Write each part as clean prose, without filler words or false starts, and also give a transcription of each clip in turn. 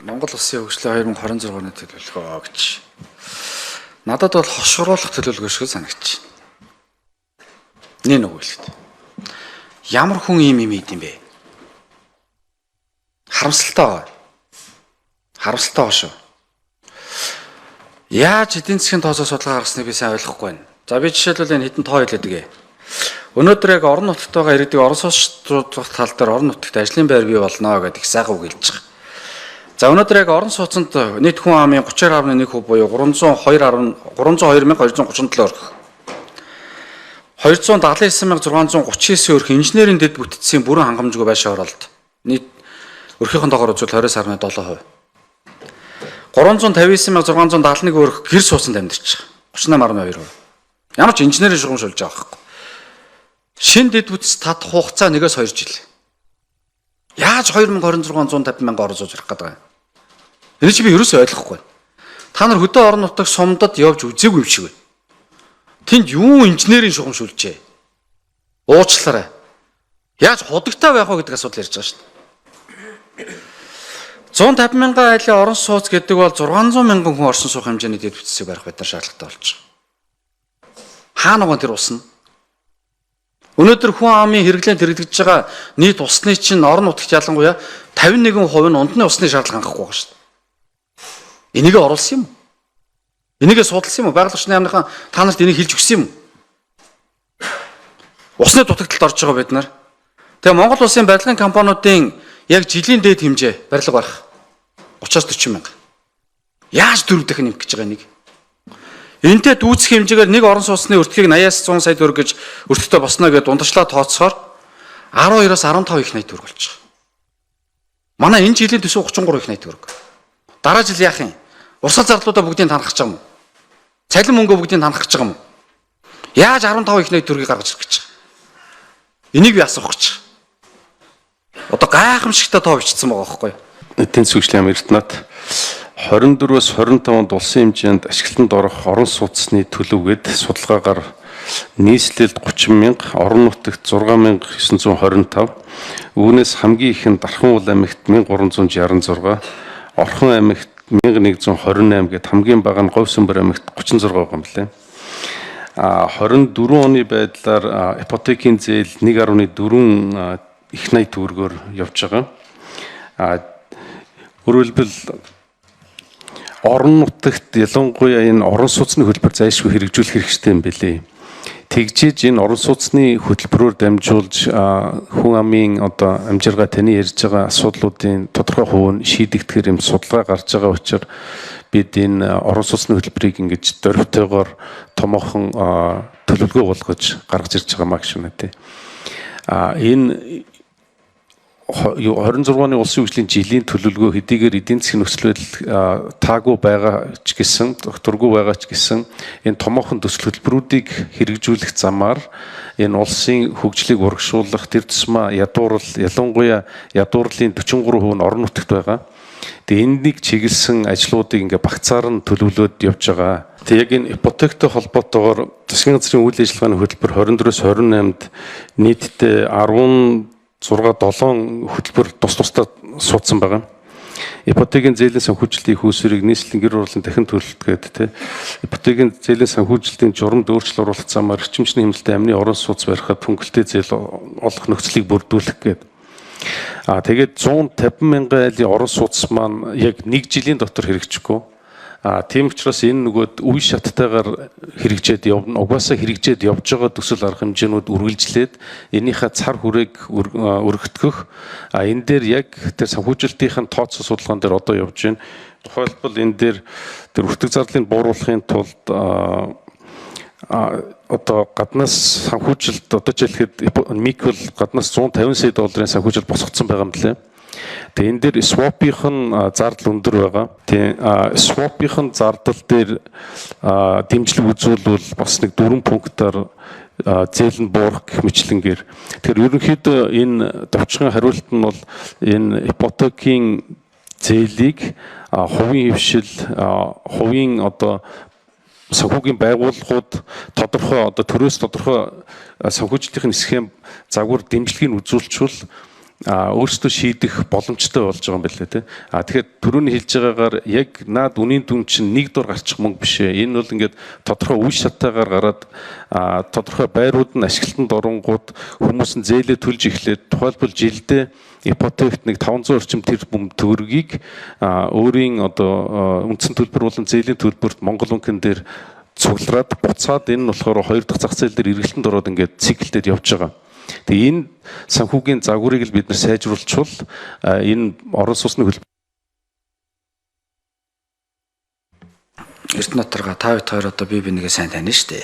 Монгол Улсын хөгжлийн 2026 оны төлөвлөгөө гэж надад бол хошгоруулах төлөвлөгөө шиг санагдчих. Нэг үгэлт. Ямар хүн ийм идэм бэ? Харамсалтай. Харамсалтай шүү. Яаж эдийн засгийн тооцоо судалгаа гаргасныг би сайн ойлгохгүй байна. За би жишээлбэл энэ хэдэн тоо хэлээд. Өнөөдөр яг орон нутгад байгаа иргэдэг орон сууцчдын тал дээр орон нутагт ажлын байр бий болно гэдэг сайхан үг хэлж байгаа. За өнөөдөр яг орон сууцнд нийт хүн амын 32.1% буюу 302,237 өрх. 279,639 өрх инженерийн дэд бүтцийн бүрэн хангамжгүй байшин оролт. Нийт өрхийн тоогоор үзвэл 20.7%. 359,671 өрх гэр сууцанд амьдарч байгаа. 38.2%. Ямар ч инженерийн шугамшуулж байгаа байхгүй. Шинэ дэд бүтц татах хугацаа 1-2 жил. Яаж 2026 150,000 орж ирэх гэдэг юм. Энэ чи би ерөөсөй ойлгохгүй байна. Та нар хөдөө орон нутаг сумдад явж үзээгүй юм шиг байна. Тэнд юу инженерийн шугамшуулжээ? Уучлаарай. Яаж худагтай байх вэ гэдэг асуудал ярьж байгаа шүү дээ. 150,000 айлын орон сууц гэдэг бол 600,000 хүн орсон суух хэмжээний дэд бүтцийг барих байдлаар шаардлагатай болж байгаа. Хаана гон тэр усна? Өнөөдөр хүн амын хэрэглээнд хэрэглэж байгаа нийт усны чинь орон нутагт ялангуяа 51% нь унтны усны шаардлага хангахгүй байгаа шүү дээ. Энийг оруулсан юм уу? Энийг судалсан юм уу? Байгаль орчны яамныхан та нарт энийг хэлж өгсөн юм уу? Усны дутагдалд орж байгаа бид нар. Тэгээ Монгол улсын барилгын компаниудын яг жилийн дээд хэмжээ барилга барах 30-40 мянга. Яаж 4 дахин нэмэх гэж байгаа нэг? Энтэй дүүцэх хэмжээгээр нэг орон сууцны өртгийг 80-аас 100 сая төгрөг гэж өртөгтэй босноо гэдээ дундажлаа тооцохоор 12-аас 15 их 80 төгрөг болж байгаа. Манай энэ жилийн төсөв 33 их 80 төгрөг. Дараа жил яах юм? Урсгал зардлуудаа бүгдийг танах гэж байгаа юм уу? Цалин мөнгөө бүгдийг танах гэж байгаа юм уу? Яаж 15 их 80 төгрөгийг гаргаж ирэх гэж байгаа? Энийг би асуух гэж. Одоо гайхамшигтай тоо бичсэн байгаа байхгүй юу? Эдийн засгийн Эрдэнэт 24-өөс 25 онд улсын хэмжээнд ашиглалтанд орох орон сууцны төлөвгээд судалгаагаар нийслэлд 30,000, орон нутагт 6,925, үүнээс хамгийн их нь Дархан уул аймагт 1,366, Орхон аймагт 1,128 гээд хамгийн бага нь Говьсөнбөр аймагт 36 байгаа юм билээ. 24 оны байдлаар ипотекийн зээл 1.4 их 80 төгрөгөөр явж байгаа. Өөрөөр хэлбэл орон нутагт ялангуяа энэ орон сууцны хөтөлбөр зайлшгүй хэрэгжүүлэх хэрэгтэй юм билээ. Тэгжиж энэ орон сууцны хөтөлбөрөөр дамжуулж хүн амын одоо амжиргаа таны ярьж байгаа асуудлуудын тодорхой хувь нь шийдэгдэхэр юм судалгаа гарч байгаа учраас бид энэ орон сууцны хөтөлбөрийг ингэж дөрвтойгоор томоохон төлөвлөгөө болгож гаргаж ирж байгаа маа гэж үнэ тэ. Энэ 26 оны улсын хөгжлийн жилийн төлөвлөгөө хэдийгээр эдийн засгийн нөхцөл байдал таагүй байгаа ч гэсэн, докторгүй байгаа ч гэсэн энэ томоохон төсөл хөтөлбөрүүдийг хэрэгжүүлэх замаар энэ улсын хөгжлийг урагшуулах тэр тусмаа ялангуяа ядуурлын 43% нь орон нутагт байгаа. Тэгээ энийг чиглэсэн ажлуудыг ингээ багцаар нь төлөвлөөд явж байгаа. Тэгээ яг энэ ипотектэй холбоотойгоор засгийн газрын үйл ажиллагааны хөтөлбөр 24-с 28-нд нийтдээ 7 хөтөлбөр тусдаа суудсан байгаа. Ипотекийн зээлийн санхүүжилтийн их усрыг нийслэлийн гэр оролцооны дахин төлөлтгээд тэ ипотекийн зээлийн санхүүжилтийн журамд өөрчлөлт оруулах замаар эрчимчний хэмнэлтэд амны орон сууц барихад хөнгөлтэй зээл олох нөхцөлийг бүрдүүлэх гээд. Тэгээд 150,000 айлын орон сууц маань яг 1 жилийн дотор хэрэгжихгүй. Тийм учраас энэ нөгөөд үе шаттайгаар хэрэгжээд явна. Угаасаа хэрэгжээд явж байгаа төсөл арга хэмжээнүүд үргэлжлээд энийхээ цар хүрээг өргөтгөх. Энэ дээр яг тэр санхүүжилтийн тооцоо судалгаан дээр одоо явж байна. Тухайлбал энэ дээр тэр өртөг зардлыг бууруулахын тулд одоо гаднаас санхүүжилт одоо жишээлхэд микл гаднаас 150 сая долларын санхүүжилт босгоцсон байгаа юм лээ. Тэгээ энэ дээр swap-ийн зардал өндөр байгаа. Тэгээ swap-ийн зардал дээр дэмжлэг үзүүлвэл бас нэг 4 пунктаар зээл нь буурах гэх мэтлэнгээр. Тэгэхээр ерөнхийдөө энэ товчхон хариулт нь бол энэ ипотекийн зээлийг хувийн хвшил, хувийн одоо санхүүгийн байгууллагууд тодорхой одоо төрөөс тодорхой санхүүжилтийн схем загвар дэмжлэгийг үзүүлчихвэл өөрсдөө шийдэх боломжтой болж байгаа юм байна лээ тий. Тэгэхээр түрүүний хэлж байгаагаар яг наад үнийн дүн чинь нэг дор гарчих мөнгө биш ээ. Энэ бол ингээд тодорхой үе шатаагаар гараад тодорхой байрууд нь ашиглалтанд оронгууд хүмүүс нь зээлээ төлж эхлээд тухайлбал жилдээ ипотект нэг 500 орчим тэрбум төгрөгийг өөрийн одоо үндсэн төлбөр болон зээлийн төлбөрт Монгол банкн дээр цуглараад буцаад энэ нь болохоор хоёр дахь зах зээл дээр эргэлтэнд ороод ингээд циклдээд явж байгаа. Тэгээ энэ санхүүгийн загварыг л бид нар сайжруулчвал энэ орон сууцны хөлбөр Эрдэнэторга та хоёр одоо бие бинийгээ сайн таних штэ.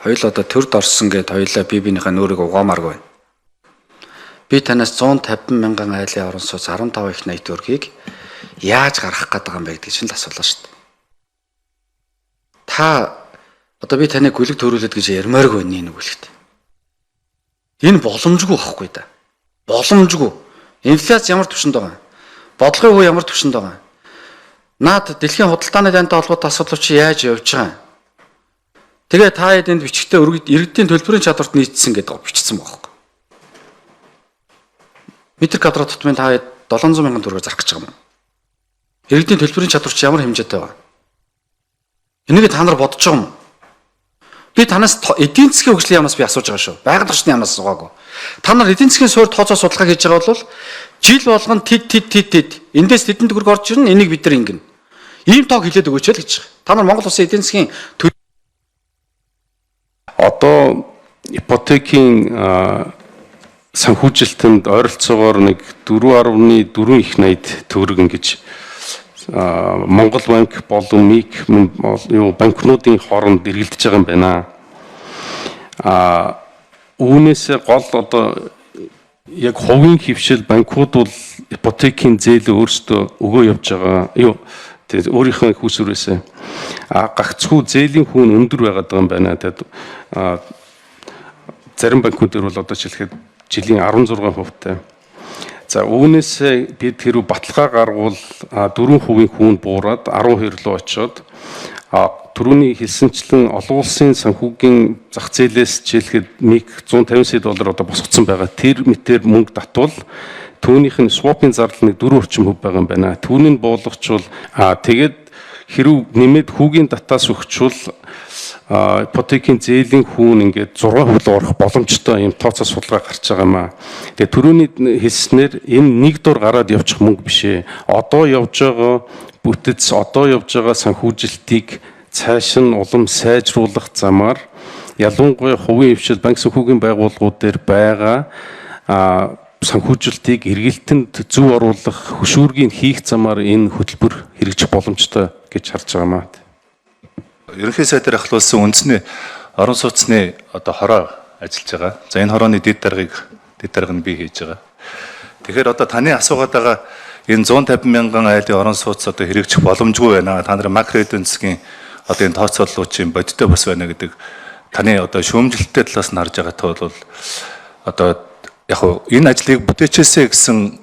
Хоёул одоо төрд орсон гэд хоёулаа бие биенийхээ нүүрийг угаамааргүй. Би танаас 150 мянган айлын орон сууц 15 их 80 төгрөгийг яаж гаргах гэдэг юм бэ гэдэг чинь л асуулаа штэ. Та одоо би таныг гүлэг төрүүлээд гэж ярмааргүй нэг үлэгт. Энэ боломжгүй байхгүй да. Боломжгүй. Инфляц ямар түвшинд байгаа юм? Бодлогын үе ямар түвшинд байгаа юм? Наад дэлхийн худалдааны дантай холбоотой асуудал чи яаж явж байгаа юм? Тэгээ та хэд энд бичгтээ иргэдийн төлбөрийн чадварт нийцсэн гэдэг бичсэн байхгүй. Метр квадрат тутмын та хэд 700 мянган төгрөгөөр зарах гэж байгаа юм. Иргэдийн төлбөрийн чадвар чи ямар хэмжээтэй байна? Энийг та нар бодож байгаа юм? Би танаас эдийн засгийн хөгжлийн яамнаас би асууж байгаа шүү. Байгаль орчны яамнаас асуугаагүй. Та нар эдийн засгийн суурь тооцоо судалгаа хийж байгаа бол жил болгон тэд эндээс тэдэн төгрөг орж ирнэ, энийг бид нар ингэнэ. Ийм тоог хэлээд өгөөч л гэж байгаа. Та нар Монгол улсын эдийн засгийн одоо ипотекийн санхүүжилтэнд ойролцоогоор нэг 4.4 их 80 төгрөг ингэж Монгол банк болон МИК банкнуудын хооронд эргэлдэж байгаа юм байна. Үүнээс гол одоо яг хувийн хөвшил банкуд бол ипотекийн зээлээ өөрсдөө өгөө явж байгаа. Тэгээд өөрийнхөө хүүсвэрээсээ гагцхүү зээлийн хүүн өндөр байгаад байгаа юм байна. Тэгээд зарим банкуд дээр бол одоо жишээлхэд жилийн 16%-тай. За үүнээс бид хэрв баталгаа гаргавал 4% хүүн буураад 12 руу очиод түрүүний хэлсэнчлэн олон улсын санхүүгийн зах зээлээс жишээлхэд МИК 150 сая доллар одоо босгоцсон байгаа. Тэр мэтэр мөнгө татвал түүнийх нь swap-ын зардал нэг 4 орчим хувь байгаа юм байна. Түүнийг буулгачвал тэгээд хэрв нэмээд хүүгийн датаас өгчвал ипотекийн зээлийн хүүн ингээд 6% орох боломжтой юм тооцоо судалгаа гарч байгаа юм аа. Тэгээ түрүүний хэлснээр энэ нэг дор гараад явчих мөнгө биш ээ. Одоо явж байгаа бүтэц, одоо явж байгаа санхүүжилтийг цааш нь улам сайжруулах замаар ялангуяа хувийн хвшил банк санхүүгийн байгууллагууд дээр байгаа санхүүжилтийг эргэлтэнд зөв оруулах хөшүүргийг хийх замаар энэ хөтөлбөр хэрэгжих боломжтой гэж харж байгаа юм аа. Ерөнхий сайдаар ахлуулсан үндэсний орон сууцны одоо хороо ажиллаж байгаа. За энэ хорооны дэд дарга нь би хийж байгаа. Тэгэхээр одоо таны асуугаад байгаа энэ 150 мянган айлын орон сууц одоо хэрэгжих боломжгүй байна. Та нарын макро эдийн засгийн одоо энэ тооцооллууд бодиттой бас байна гэдэг таны одоо шүүмжлэлтэй талаас нь харж байгаатай бол одоо яг энэ ажлыг бүтээчээсэ гэсэн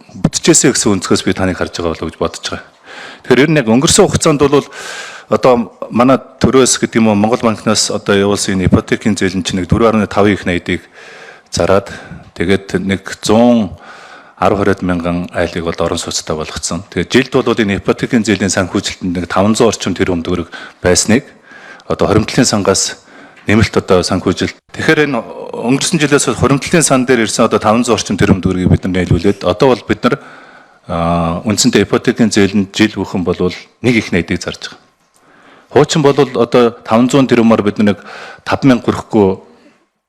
өнцгөөс би таныг харж байгаа болов гэж бодож байгаа. Тэгэхээр ер нь яг өнгөрсөн хугацаанд бол одоо манай төрөөс гэдэг юм уу Монгол банкнаас одоо явуулсан энэ ипотекийн зээлэн чинь нэг 4.5 их 80-ыг зараад тэгээд нэг 110-20 мянган айлыг бол орон сууцтай болгоцсон. Тэгээд жилд бол энэ ипотекийн зээлийн санхүүжилтэнд нэг 500 орчим тэрбум төгрөг байсныг одоо хоримтлын сангаас нэмэлт одоо санхүүжилт. Тэгэхээр энэ өнгөрсөн жилээс хоримтлын сан дээр ирсэн одоо 500 орчим тэрбум төгрөгийг бид нар нийлүүлээд одоо бол бид нар үндсэндээ ипотекийн зээлэнд жил бүхэн бол 1 их 80-ыг зарж байгаа. Хуучин бол одоо 500 тэрбумаар бид нэг 5000 хүрэхгүй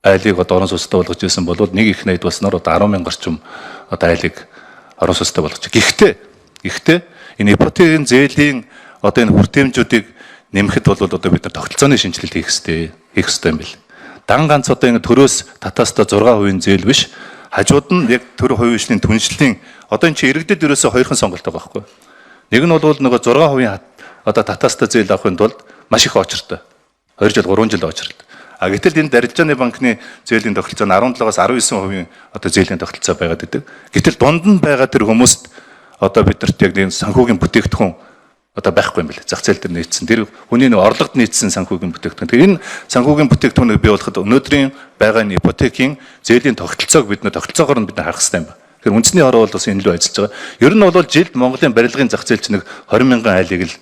айлыг одоо орон сууцтай болгож ирсэн бол 1 их 80 болсноор одоо 10,000 орчим одоо айлыг орон сууцтай болгож. Гэхдээ энэ ипотекийн зээлийн одоо энэ хүртээмжүүдийг нэмэхэд бол одоо бид нар тогтолцооны шинжилэлт хийх хэрэгтэй юм бэл. Дан ганц одоо ингэ төрөөс татаастаа 6% зээл биш. Хажууд нь яг төр хувийн түншлэлийн одоо энэ чи иргэдэд ерөөсөө хоёрхан сонголт байгаа байхгүй. Нэг нь бол нөгөө 6% одоо татаастаа зээл авахын тулд маш их очиртой. 2 жил 3 жил очиртой. Гэтэл энэ Дарилжааны банкны зээлийн тогтолцоо нь 17-аас 19% одоо зээлийн тогтолцоо байгаад идэг. Гэтэл дунд нь байгаа тэр хүмүүст одоо бидэрт яг нэг санхүүгийн бүтээгдэхүүн одоо байхгүй юм байна. Зах зээл дээр нийцсэн. Тэр хүний нэг орлогод нийцсэн санхүүгийн бүтээгдэхүүн. Тэгэхээр энэ санхүүгийн бүтээгдэхүүнийг бий болгоход өнөөдрийн байгаа энэ ипотекийн зээлийн тогтолцоог бид нэ тогтолцоогоор нь бид харах хэрэгтэй юм байна. Тэгэхээр үндэсний хороо бол бас энэ лөө ажиллаж байгаа. Ер нь бол жилд Монголын барилгын зах зээл чинь нэг 20 мянган айлыг л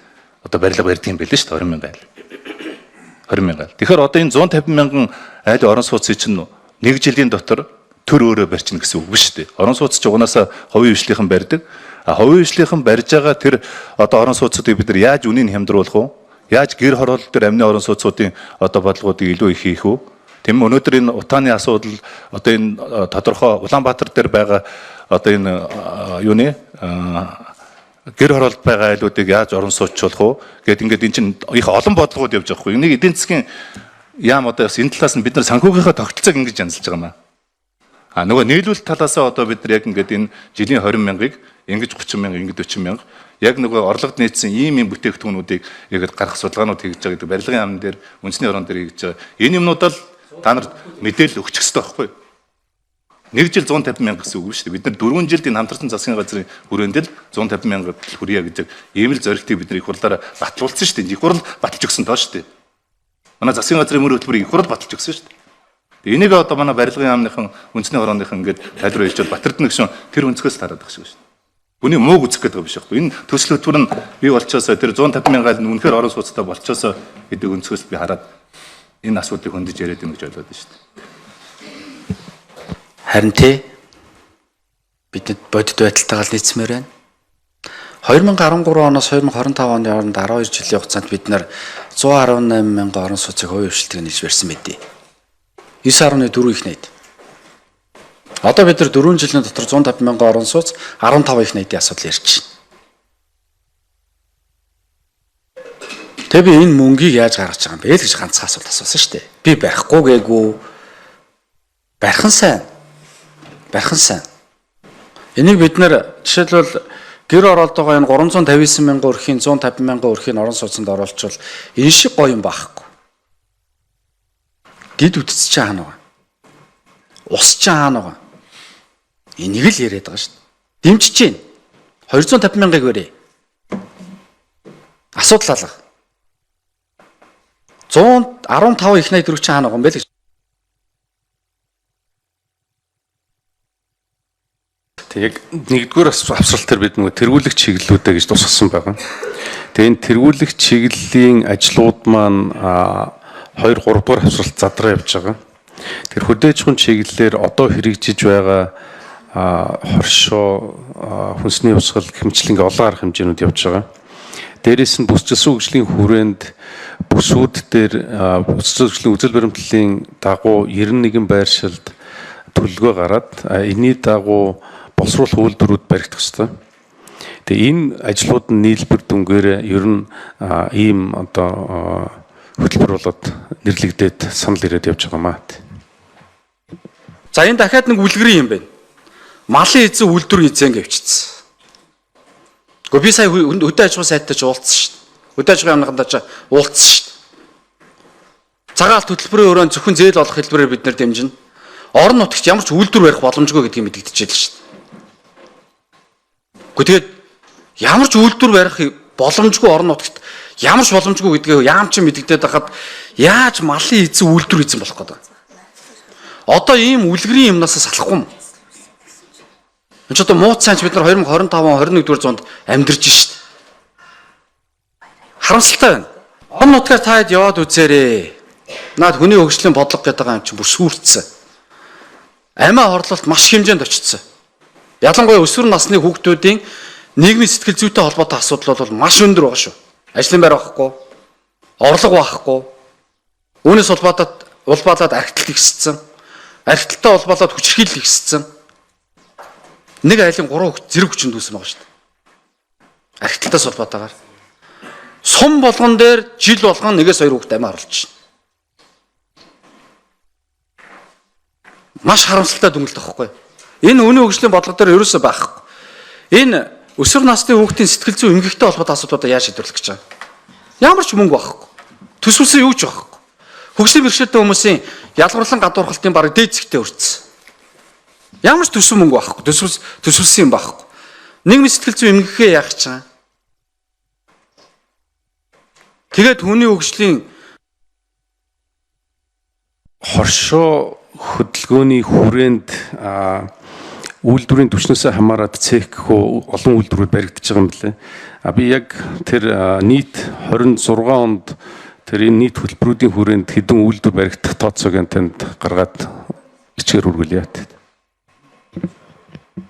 одоо барилга барьдаг юм байл шүү дээ 20 мянган айл. 20 мянган айл. Тэгэхээр одоо энэ 150 мянган айл орон сууцыг чинь нэг жилийн дотор төр өөрөө барьчихна гэсэн үг биш шүү дээ. Орон сууц ч угаасаа хувийн хвшлийнхэн барьдаг. Хувийн хвшлийнхэн барьж байгаа тэр одоо орон сууцуудыг бид нар яаж үнийг хямдруулах вэ? Яаж гэр хороолол төр амны орон сууцуудын одоо бодлогуудыг илүү их хийх вэ? Тийм өнөөдөр энэ утааны асуудал одоо энэ тодорхой Улаанбаатар дээр байгаа одоо энэ юуны гэр хороолт байгаа айлуудыг яаж орон сууцуулах вэ? Гэт ингээд эн чинь их олон бодлогууд явж байгаа хгүй. Энийг эдийн засгийн яам одоо бас энэ талаас нь бид нар санхүүгийнхаа тогтолцоог ингэж янзалж байгаа маа. Нөгөө нийлүүлэлт талаасаа одоо бид нар яг ингээд энэ жилийн 20 мянгаыг ингэж 30 мянга, ингэж 40 мянга яг нөгөө орлогод нийцсэн ийм бүтээгдэхүүнүүдийг яг гаргах судалгаанууд хийж байгаа гэдэг барилгын яамн дээр, үндэсний орон дээр хийж байгаа. Энэ юмнуудаа та нарт мэдээлэл өгчих хэрэгтэй байхгүй юу? Нэг жил 150 мянга гэсэн үг шүү дээ. Бид нар 4 жилд энэ хамтарсан засгийн газрын хүрээнд л 150 мянга хүрье гэж ийм л зорилтыг бид нар их хурлаараа батлуулсан шүү дээ. Их хурл баталж өгсөн тоо шүү дээ. Манай засгийн газрын мөр хөтөлбөрийг их хурл баталж өгсөн шүү дээ. Энийг одоо манай барилгын яамныхан, үндэсний орооныхан ингээд тайлбар хэлж бол Батэрдэн гүшүүн тэр өнцгөөс тараад байгаа шүү дээ. Хүний мууг үзэх гэдэг биш байхгүй. Энэ төсөл хөтөлбөр нь бий болчоосоо тэр 150 мянган айл нь үнэхээр орон сууцтай болчоосоо гэдэг өнцгөөс би хараад энэ асуудлыг хөндөж яриад юм гэж ойлгоод байна шүү дээ. Харин тэ бидэд бодит байдалтайгаа нийцмээр байна. 2013 оноос 2025 оны хооронд 12 жилийн хугацаанд бид нар 118 мянган орон сууцыг хувийн хвшлтэйг нийлж барьсан мэдээ. 9.4 их найд. Одоо бид нар 4 жилийн дотор 150 мянган орон сууц 15 их найдын асуудал ярьж байна. Тэгээ би энэ мөнгийг яаж гаргаж байгаа юм бэ гэж ганцхан асуулт асуусан шүү дээ. Би барихгүй гээгүй. Барих нь сайн. Барих нь сайн. Энийг бид нар жишээлбэл гэр оролтоогоо энэ 359 мянган өрхийн 150 мянган өрхийн орон сууцнд оруулчвал энэ шиг гоё юм баахгүй. Гид үтц чи хаана вэ? Ус чи хаана вэ? Энийг л яриад байгаа шүү дээ. Дэмжиж чинь 250 мянгаыг барья. Асуудал алга. 115 их найд төгрөг чи хаана байгаа юм бэ л гэж. Тэг яг нэгдүгээр авсрал төр бид нөгөө тэргүүлэх чиглэлүүдэ гэж тусгасан байгаа. Тэгээ энэ тэргүүлэх чиглэлийн ажлууд маань 2 3 дугаар авсралт задраа явж байгаа. Тэр хөдөө аж ахуйн чиглэлээр одоо хэрэгжиж байгаа хоршоо хүнсний усгал хэмжлэнгийн олон арга хэмжээнүүд явж байгаа. Дээрээс нь бүсчилсэн хөгжлийн хүрээнд бүсүүд дээр бүсчилсэн хөгжлийн үзэл баримтлалын дагуу 91 байршилд төлөвлөгөө гараад энэний дагуу боловсруулах үйлдвэрүүд баригдах ёстой. Тэгээ энэ ажлууд нь нийлбэр дүнгээр ер нь ийм одоо хөтөлбөр болоод нэрлэгдээд санал ирээд явж байгаа маа. За энэ дахиад нэг үлгэрийн юм байна. Малын эзэн үйлдвэр эзэн гэвчсэн. Гэхдээ би сая хөдөө аж ахуйн сайттай ч уулзсан шүү дээ. Хөдөө аж ахуйн яамныхандаа ч уулзсан шүү дээ. Цагаалт хөтөлбөрийн өрөөнд зөвхөн зээл олох хэлбэрээр бид нар дэмжинэ. Орон нутагт ямар ч үйлдвэр барих боломжгүй гэдгийг мэдэгдэжээ л шүү дээ. Гэхдээ ямар ч үйлдвэр барих боломжгүй орон нутагт ямар ч боломжгүй гэдгээ яам ч мэдэгдээд байхад яаж малын эзэн үйлдвэр эзэн болох гээд байна. Одоо ийм үлгэрийн юмнаас салахгүй юм. Энд ч одоо мууцсанч бид нар 2025 21-р зуунд амьдарч шít. Харамсалтай байна. Орон нутгаар таад яваад үзээрэй. Наад хүний хөгжлийн бодлого гэдэг юм чинь бүр сүрцсэн. Амиа хорлолт маш хэмжээнд очсон. Ялангуяа өсвөр насны хүүхдүүдийн нийгмийн сэтгэл зүйтэй холбоотой асуудал бол маш өндөр байгаа шүү. Ажлын байр байхгүй, орлого байхгүй. Үүнээс улбаалаад архитект ихссэн. Архитекттай улбаалаад хүчирхийлэл ихссэн. Нэг айлын 3 хүүхд зэрэг хүчинд үүсэн байгаа шүү дээ. Архитектаас улбаатаагаар. Сум болгон дээр жил болгон 1-2 хүүхд амиа оруулж байна. Маш харамсалтай дүнэлт байхгүй. Энэ үнийн хөгжлийн бодлого дээр ерөөсөө байхгүй. Энэ өсвөр насны хүүхдийн сэтгэл зүйн эмгэгтэй холбоотой асуудлуудаа яаж шийдвэрлэх гэж байгаа. Ямар ч мөнгө байхгүй. Төсвөлсөн юу ч байхгүй. Хөгжлийн бэрхшээлтэй хүмүүсийн ялгарлан гадуурхалтын бараг дээд зэгтээ өрцсөн. Ямар ч төсөв мөнгө байхгүй. Төсвөлсөн юм байхгүй. Нийгмийн сэтгэл зүйн эмгэгээ яах гэж байгаа. Тэгээд хүний хөгжлийн хоршоо хөдөлгөөний хүрээнд үйлдвэрийн түвшнээс хамаарат цех гэхүү олон үйлдвэрүүд баригдаж байгаа юм билээ. Би яг тэр нийт 26 онд тэр энэ нийт хөтөлбөрүүдийн хүрээнд хэдэн үйлдвэр баригдах тооцоог танд гаргаад бичгээр үргэлье.